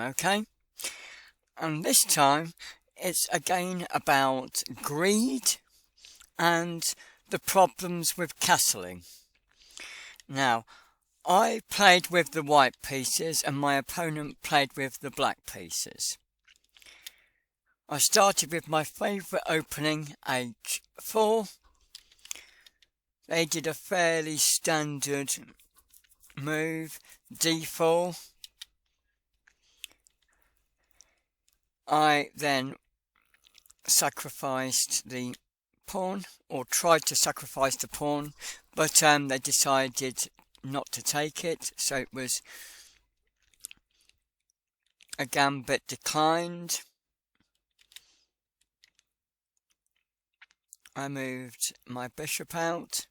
okay? And this time it's again about greed and the problems with castling. Now, I played with the white pieces and my opponent played with the black pieces. I started with my favourite opening, h4. They did a fairly standard move, d4. I then sacrificed the pawn, or tried to sacrifice the pawn, but they decided not to take it, so it was a gambit declined. I moved my bishop out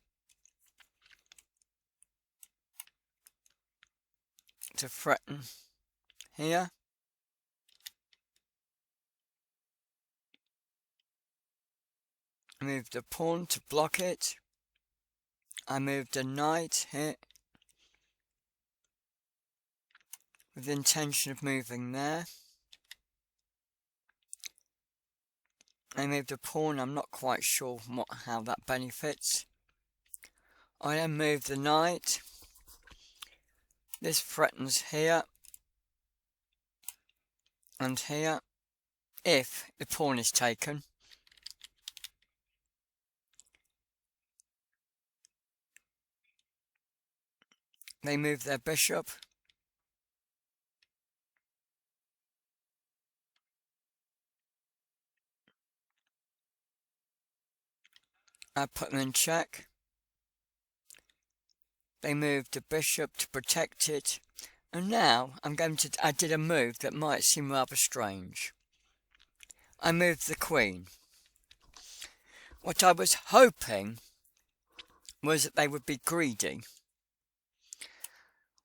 to threaten here. I moved a pawn to block it. I moved a knight here with the intention of moving there. I moved a pawn, I'm not quite sure how that benefits. I then moved the knight. This threatens here and here if the pawn is taken. They move their bishop. I put them in check. They moved the bishop to protect it. And now I did a move that might seem rather strange. I moved the queen. What I was hoping was that they would be greedy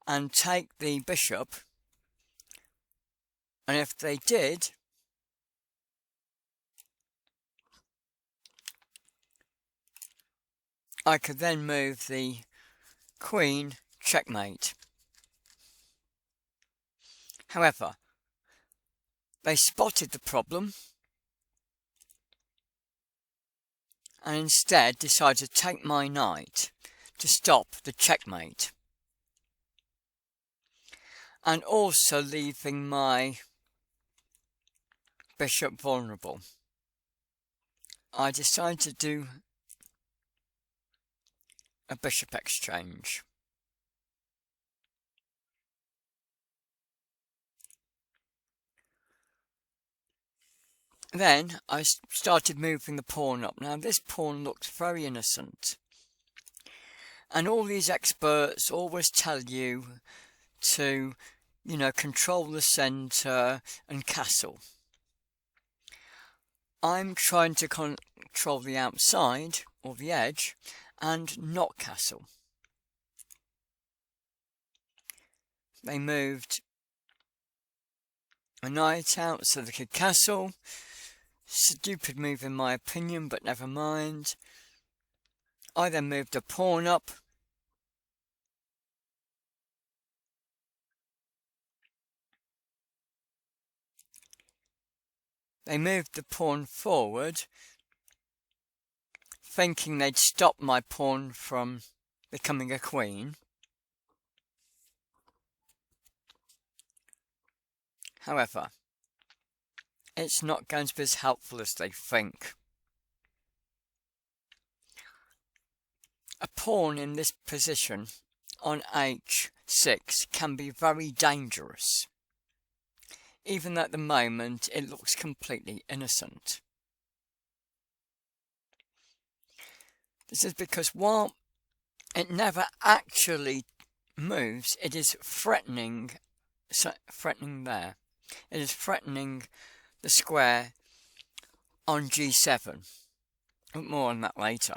and take the bishop, and if they did, I could then move the queen, checkmate. However, they spotted the problem and instead decided to take my knight to stop the checkmate, and also leaving my bishop vulnerable. I decided to do a bishop exchange. Then I started moving the pawn up. Now this pawn looked very innocent, and all these experts always tell you to, control the centre and castle. I'm trying to control the outside, or the edge, and not castle. They moved a knight out so they could castle. Stupid move in my opinion, but never mind. I then moved a pawn up. They moved the pawn forward, thinking they'd stop my pawn from becoming a queen. However, it's not going to be as helpful as they think. A pawn in this position on h6 can be very dangerous, even though at the moment it looks completely innocent. This is because while it never actually moves, it is threatening there. It is threatening the square on g7. More on that later.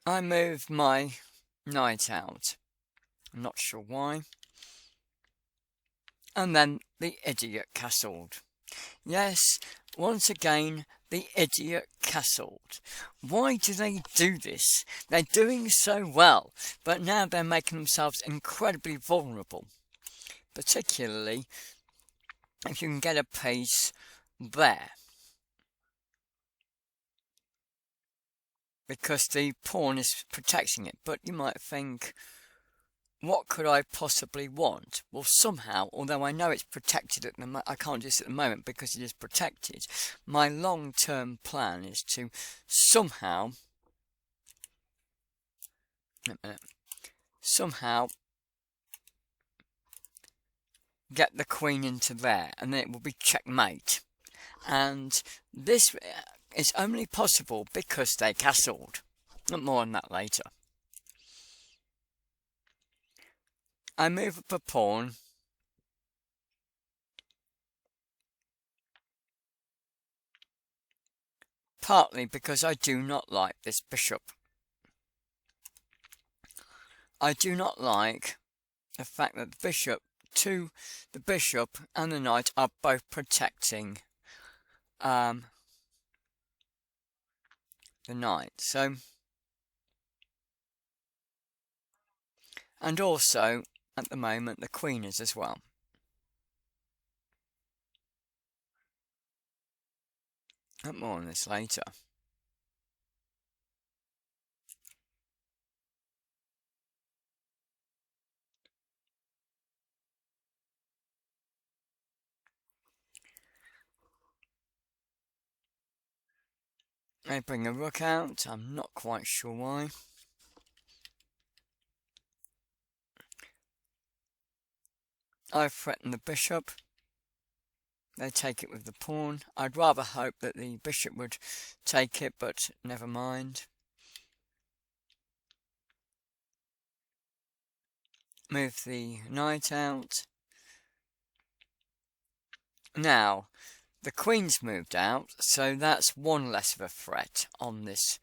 I moved my knight out. I'm not sure why. And then the idiot castled. Yes, once again, the idiot castled. Why do they do this? They're doing so well, but now they're making themselves incredibly vulnerable. Particularly if you can get a piece there. Because the pawn is protecting it, but you might think, what could I possibly want? Well, somehow, although I know it's protected at the moment, I can't do this at the moment because it is protected. My long-term plan is to somehow get the queen into there, and then it will be checkmate. And this is only possible because they castled. More on that later. I move up a pawn. Partly because I do not like this bishop. I do not like the fact that the bishop and the knight are both protecting the knight. So, and also at the moment the queen is as well. More on this later. I bring a rook out, I'm not quite sure why. I threaten the bishop. They take it with the pawn. I'd rather hope that the bishop would take it, but never mind. Move the knight out. Now, the queen's moved out, so that's one less of a threat on this.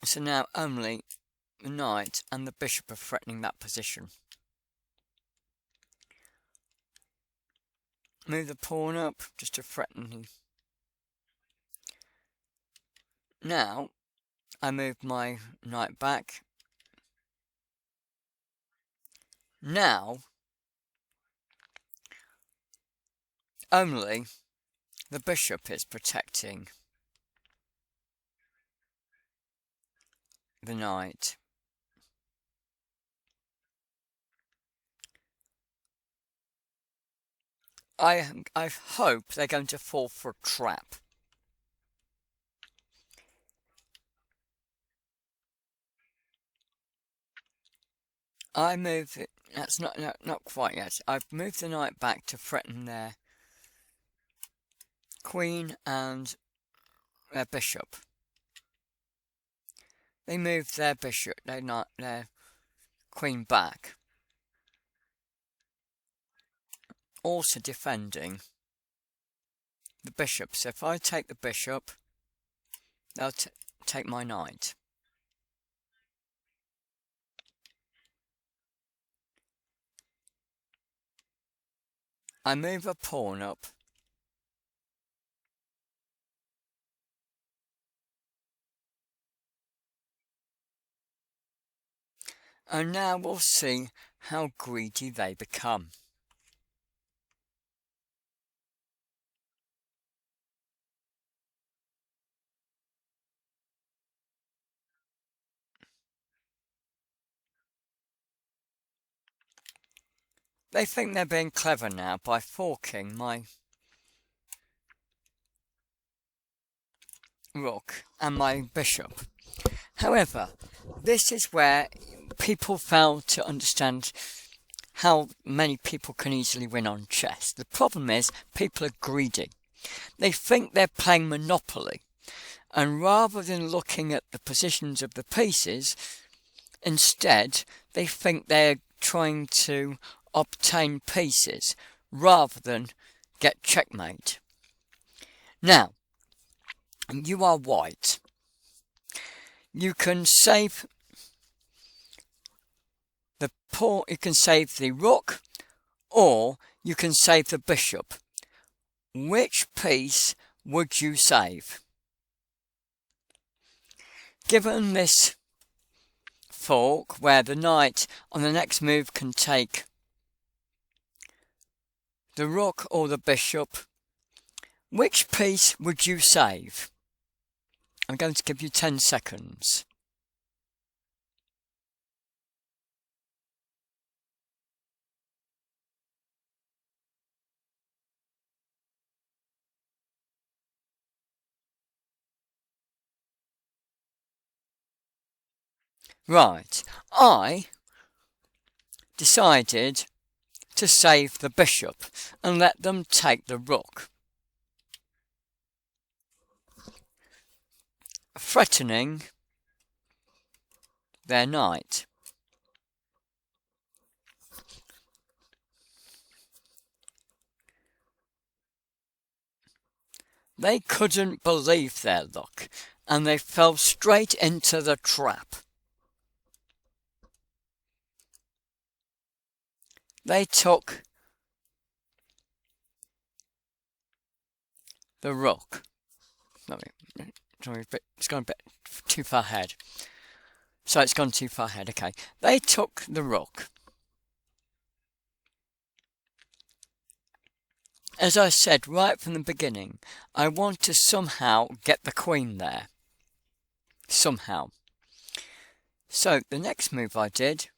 So now only the knight and the bishop are threatening that position. Move the pawn up just to threaten him. Now, I move my knight back. Now, only the bishop is protecting the knight. I hope they're going to fall for a trap. I move it. That's not quite yet. I've moved the knight back to threaten their queen and their bishop. They moved their bishop, their queen back. Also defending the bishop. So if I take the bishop, they'll take my knight. I move a pawn up. And now we'll see how greedy they become. They think they're being clever now by forking my rook and my bishop. However, this is where people fail to understand how many people can easily win on chess. The problem is people are greedy. They think they're playing Monopoly, and rather than looking at the positions of the pieces, instead they think they're trying to obtain pieces rather than get checkmate. Now, you are white. You can save the pawn, you can save the rook, or you can save the bishop. which piece would you save? Given this fork where the knight on the next move can take the rook or the bishop, which piece would you save? I'm going to give you 10 seconds. Right, I decided to save the bishop and let them take the rook, threatening their knight. They couldn't believe their luck, and they fell straight into the trap. They took the rook. Sorry, it's gone a bit too far ahead. So it's gone too far ahead, okay. They took the rook. As I said right from the beginning, I want to somehow get the queen there. Somehow. So the next move I did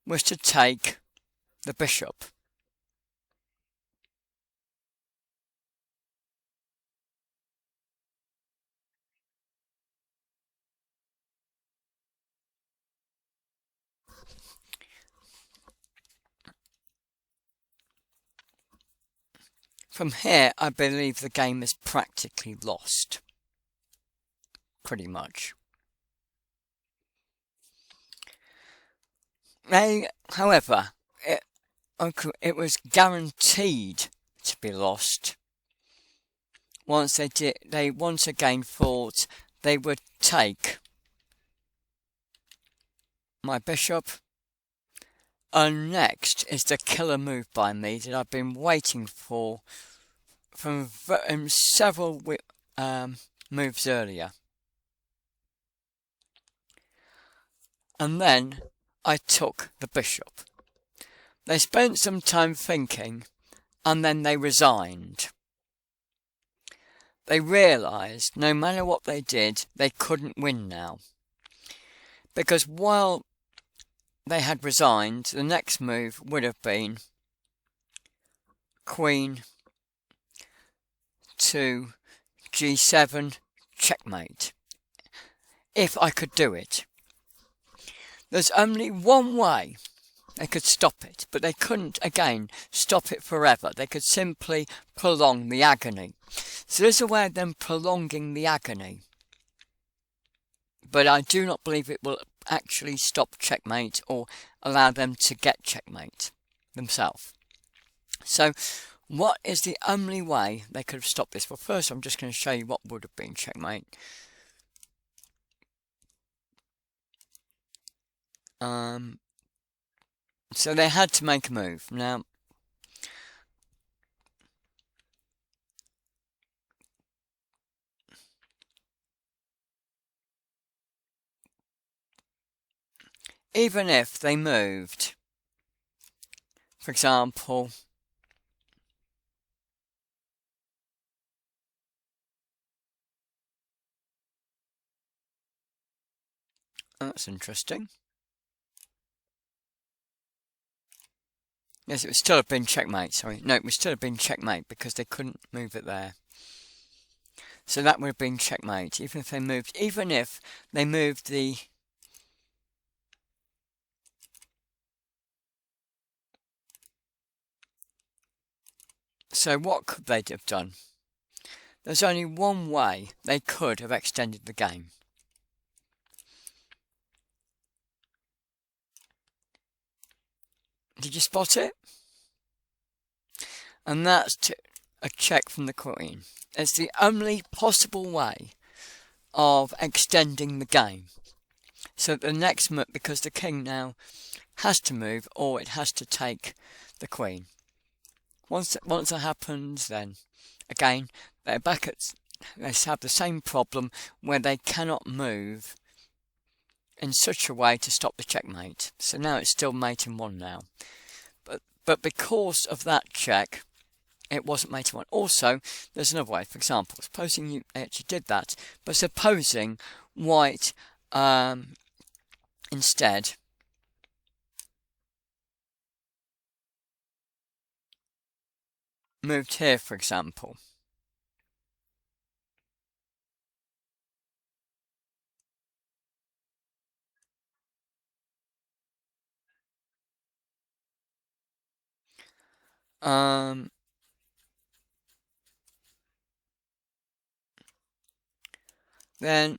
was to take the bishop. From here, I believe the game is practically lost. Pretty much. However, it was guaranteed to be lost. Once they once again thought they would take my bishop. And next is the killer move by me that I've been waiting for from several moves earlier. And then I took the bishop. They spent some time thinking, and then they resigned. They realised no matter what they did, they couldn't win now. Because while they had resigned, the next move would have been queen to g7 checkmate. If I could do it. There's only one way they could stop it, but they couldn't, again, stop it forever. They could simply prolong the agony. So there's a way of them prolonging the agony. But I do not believe it will actually stop checkmate or allow them to get checkmate themselves. So what is the only way they could have stopped this? Well, first I'm just going to show you what would have been checkmate. So they had to make a move. Now, even if they moved, for example, that's interesting. Yes, it would still have been checkmate, sorry. No, it would still have been checkmate because they couldn't move it there. So that would have been checkmate, even if they moved the... So what could they have done? There's only one way they could have extended the game. Did you spot it? And that's a check from the queen. It's the only possible way of extending the game. So the next move, because the king now has to move or it has to take the queen. Once that happens, then again they have the same problem where they cannot move in such a way to stop the checkmate. So now it's still mate in one now. But because of that check, it wasn't mate in one. Also, there's another way. For example, supposing you actually did that, but supposing white instead moved here, for example. Then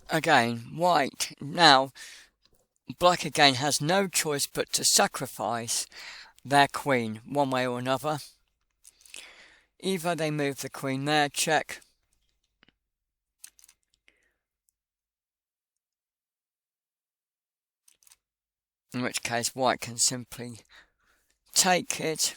again, white now, black again has no choice but to sacrifice their queen one way or another. Either they move the queen there, check, in which case white can simply take it,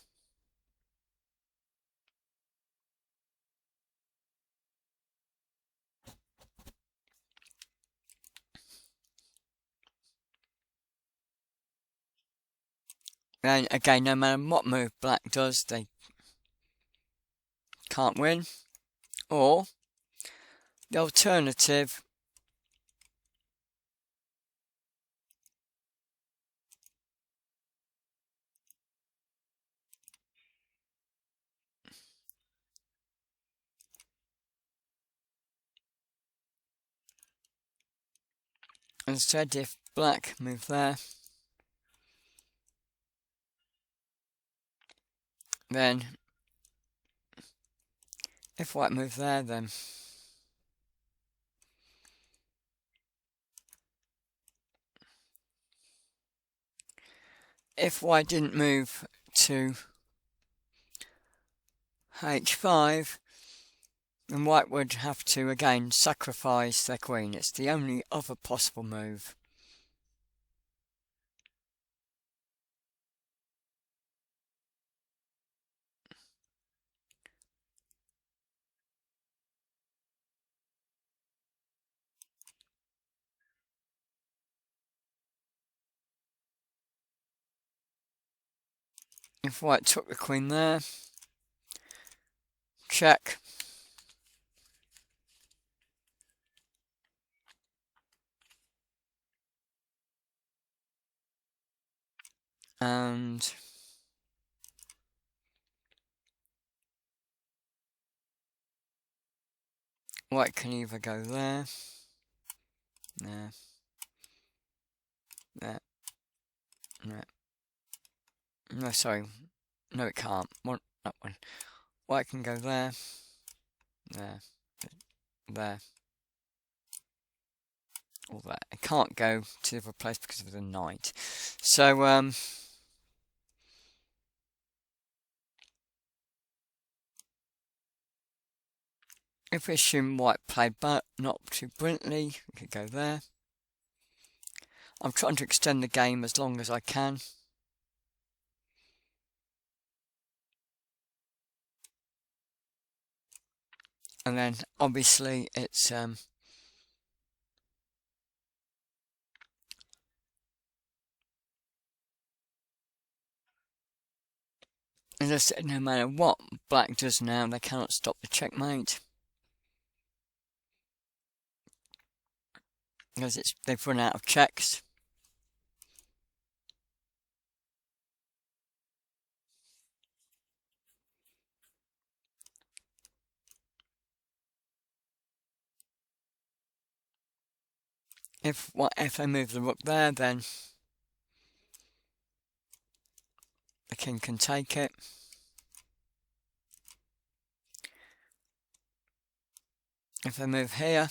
and again, no matter what move black does, they can't win. Or the alternative instead, if black move there, then if white move there, then if white didn't move to h5, then white would have to again sacrifice their queen. It's the only other possible move. If white took the queen there, check. And white can either go there, there, there, there. No, sorry. No, it can't. That one. White can go there, there, there, or there. It can't go to the other place because of the knight. So, if we assume white played but not too brilliantly, we could go there. I'm trying to extend the game as long as I can. And then obviously it's as I said, no matter what black does now, they cannot stop the checkmate. Because they've run out of checks. If I move the rook there, then the king can take it. If I move here,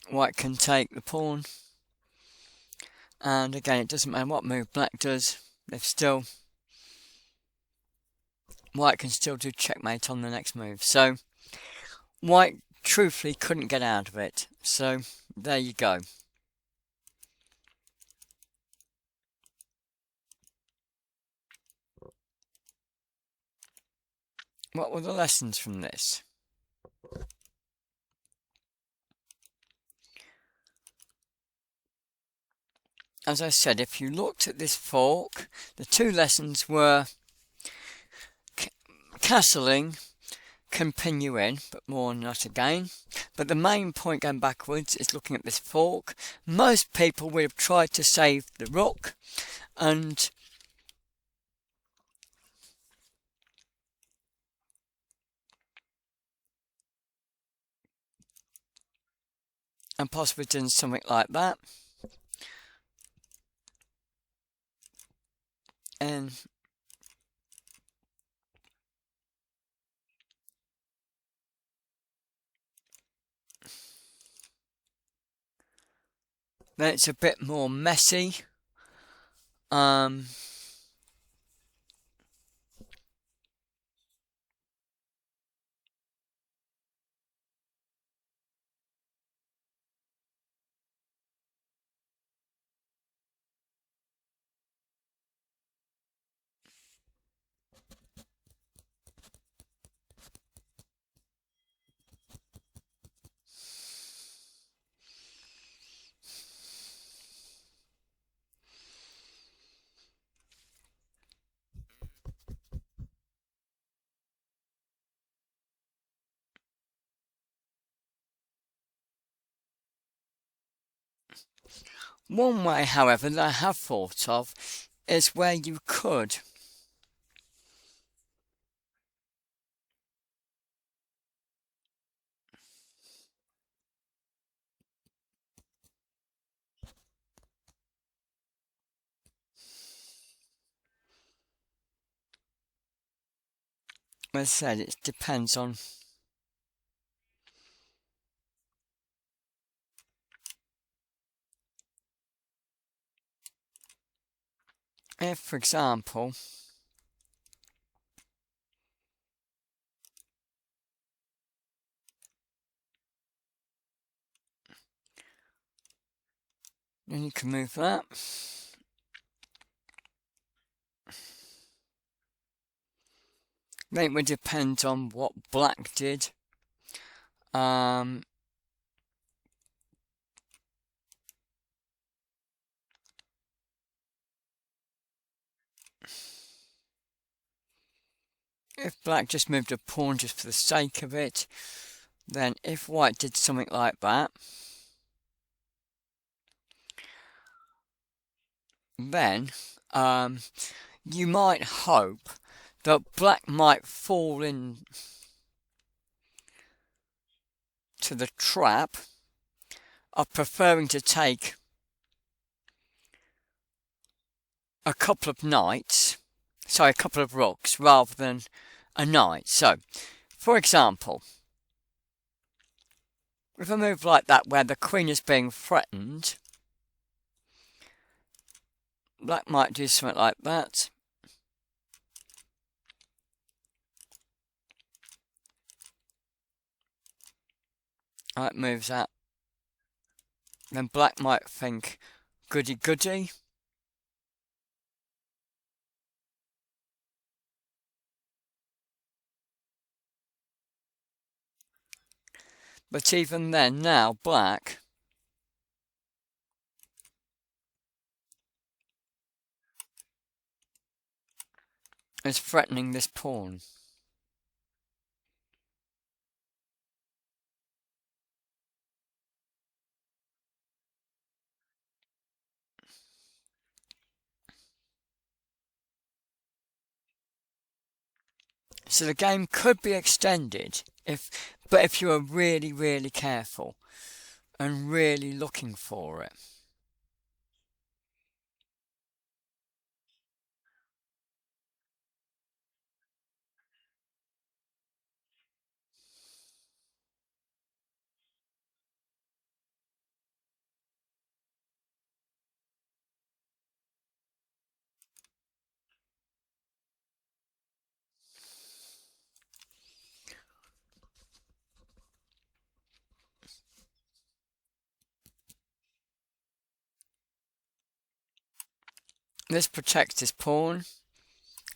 white can take the pawn. And again, it doesn't matter what move black does, white can still do checkmate on the next move. So white truthfully couldn't get out of it. So there you go. What were the lessons from this? As I said, if you looked at this fork, the two lessons were castling can pin you in, but more on that again. But the main point going backwards is looking at this fork. Most people would have tried to save the rook and possibly done something like that. And then it's a bit more messy. One way, however, that I have thought of is where you could as I said, it depends on if, for example, then you can move that. Then it would depend on what black did. If black just moved a pawn just for the sake of it, then if white did something like that, then you might hope that black might fall in to the trap of preferring to take a couple of knights, sorry, a couple of rooks rather than a knight. So, for example, with a move like that where the queen is being threatened, black might do something like that. That moves out. Then black might think, goody goody. But even then, now black is threatening this pawn. So the game could be extended but if you are really, really careful and really looking for it. This protects his pawn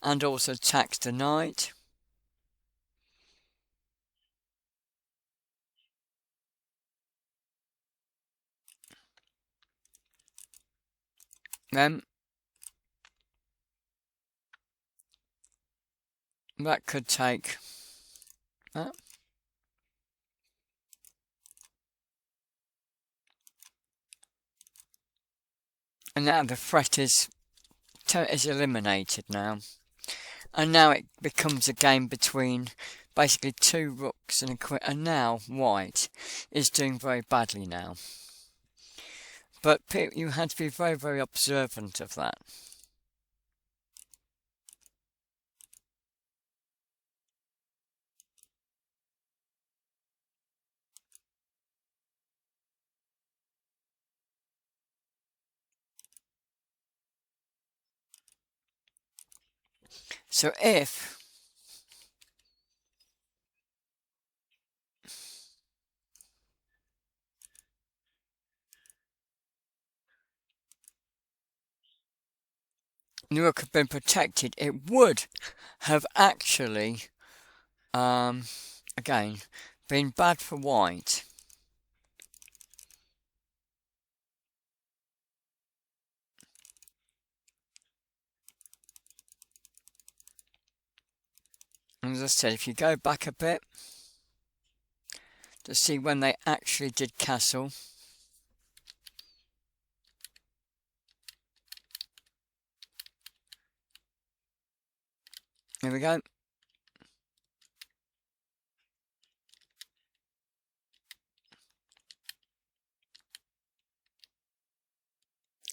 and also attacks the knight. Then that could take that. And now the threat is eliminated now. And now it becomes a game between basically two rooks and a queen. And now white is doing very badly now. But you had to be very, very observant of that. So if the rook had been protected, it would have actually, again, been bad for white. And as I said, if you go back a bit to see when they actually did castle, here we go.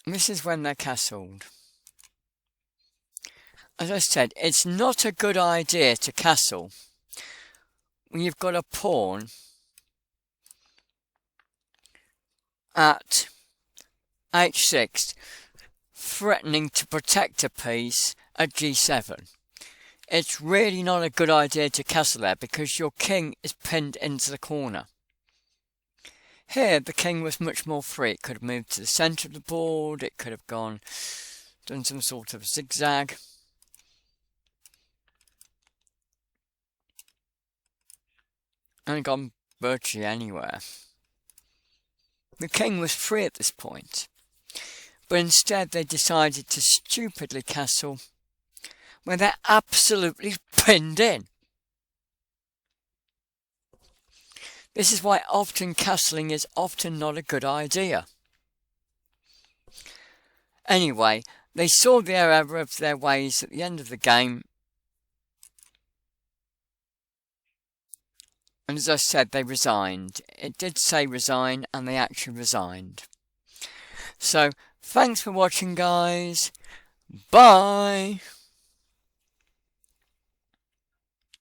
And this is when they're castled. As I said, it's not a good idea to castle when you've got a pawn at h6 threatening to protect a piece at g7. It's really not a good idea to castle there because your king is pinned into the corner. Here the king was much more free. It could have moved to the centre of the board, it could have done some sort of zigzag. And gone virtually anywhere. The king was free at this point, but instead they decided to stupidly castle when they're absolutely pinned in. This is why often castling is often not a good idea. Anyway, they saw the error of their ways at the end of the game. And as I said, they resigned. It did say resign, and they actually resigned. So, thanks for watching, guys. Bye!